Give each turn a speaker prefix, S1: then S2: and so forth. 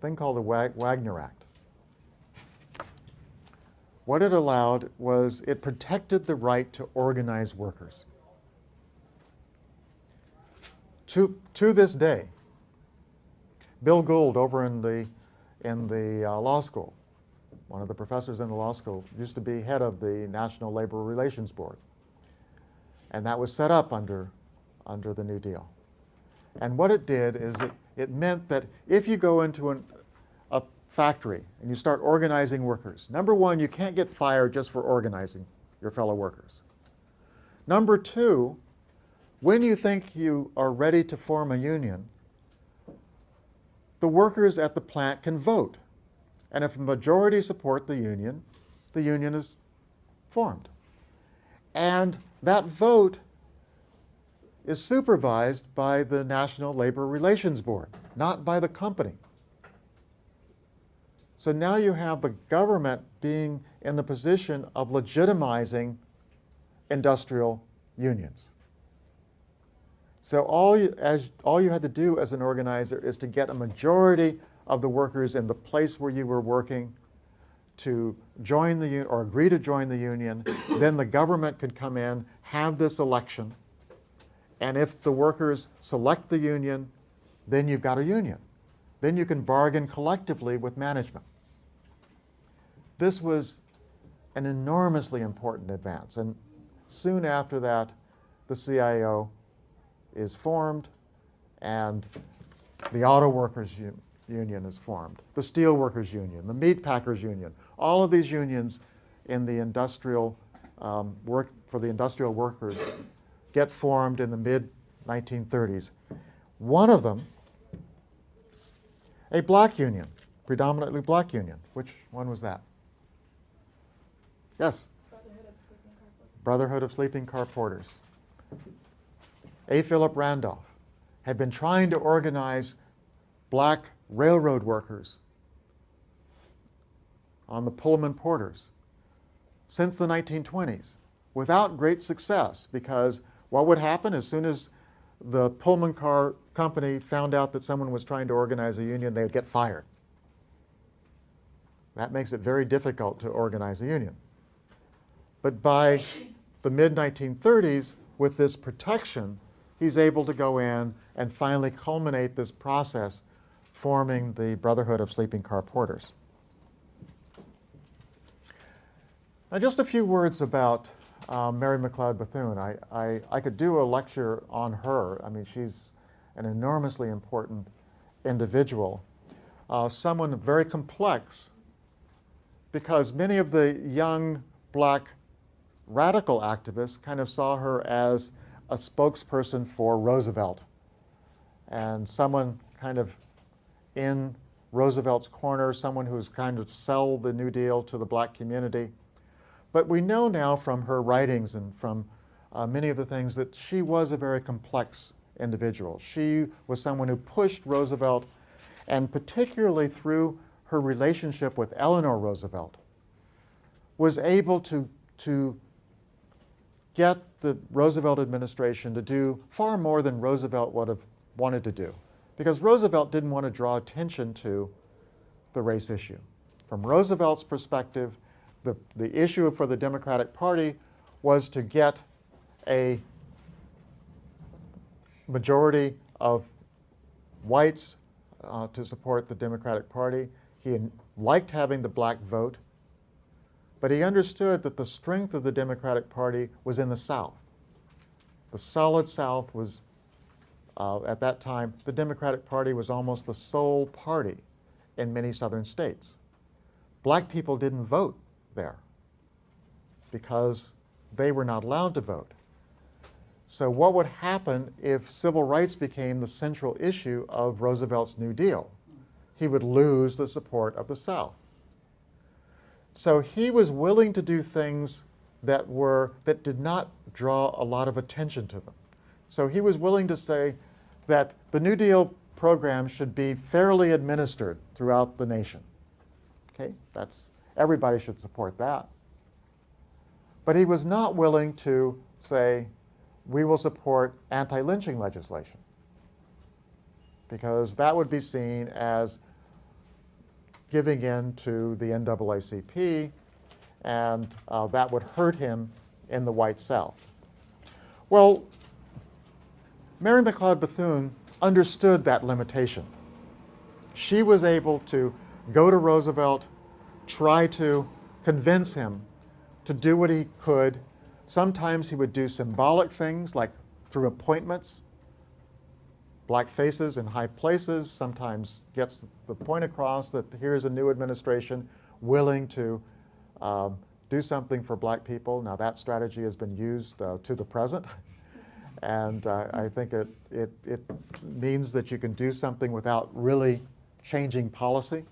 S1: thing called the Wagner Act. What it allowed was it protected the right to organize workers. To this day, Bill Gould over in the law school, one of the professors in the law school, used to be head of the National Labor Relations Board. And that was set up under the New Deal. And what it did is it meant that if you go into a factory and you start organizing workers, number one, you can't get fired just for organizing your fellow workers. Number two, when you think you are ready to form a union, the workers at the plant can vote. And if a majority support the union is formed. And that vote is supervised by the National Labor Relations Board, not by the company. So now you have the government being in the position of legitimizing industrial unions. So all you had to do as an organizer is to get a majority of the workers in the place where you were working to join the union or agree to join the union. Then the government could come in, have this election, and if the workers select the union, then you've got a union. Then you can bargain collectively with management. This was an enormously important advance, and soon after that, the CIO is formed, and the Auto Workers Union is formed, the Steel Workers Union, the Meat Packers Union. All of these unions in the industrial for the industrial workers get formed in the mid-1930s. One of them, a black union, predominantly black union. Which one was that? Yes? Brotherhood of Sleeping Car Porters. A. Philip Randolph had been trying to organize black railroad workers on the Pullman Porters since the 1920s without great success, because what would happen as soon as the Pullman car company found out that someone was trying to organize a union, they would get fired. That makes it very difficult to organize a union. But by the mid-1930s, with this protection, he's able to go in and finally culminate this process, forming the Brotherhood of Sleeping Car Porters. Now, just a few words about Mary McLeod Bethune. I could do a lecture on her. I mean, she's an enormously important individual, someone very complex, because many of the young black radical activists kind of saw her as a spokesperson for Roosevelt and someone kind of in Roosevelt's corner, someone who's kind of sell the New Deal to the black community. But we know now from her writings and from many of the things that she was a very complex individual. She was someone who pushed Roosevelt, and particularly through her relationship with Eleanor Roosevelt, was able to get the Roosevelt administration to do far more than Roosevelt would have wanted to do. Because Roosevelt didn't want to draw attention to the race issue. From Roosevelt's perspective, the issue for the Democratic Party was to get a majority of whites to support the Democratic Party. He liked having the black vote, but he understood that the strength of the Democratic Party was in the South. The solid South was, at that time, the Democratic Party was almost the sole party in many southern states. Black people didn't vote there because they were not allowed to vote. So what would happen if civil rights became the central issue of Roosevelt's New Deal? He would lose the support of the South. So he was willing to do things that did not draw a lot of attention to them. So he was willing to say that the New Deal program should be fairly administered throughout the nation. Okay, everybody should support that. But he was not willing to say, we will support anti-lynching legislation, because that would be seen as giving in to the NAACP, and that would hurt him in the white South. Well, Mary McLeod Bethune understood that limitation. She was able to go to Roosevelt, try to convince him to do what he could. Sometimes he would do symbolic things like through appointments, black faces in high places, sometimes gets the point across that here's a new administration willing to do something for black people. Now that strategy has been used to the present. And I think it means that you can do something without really changing policy.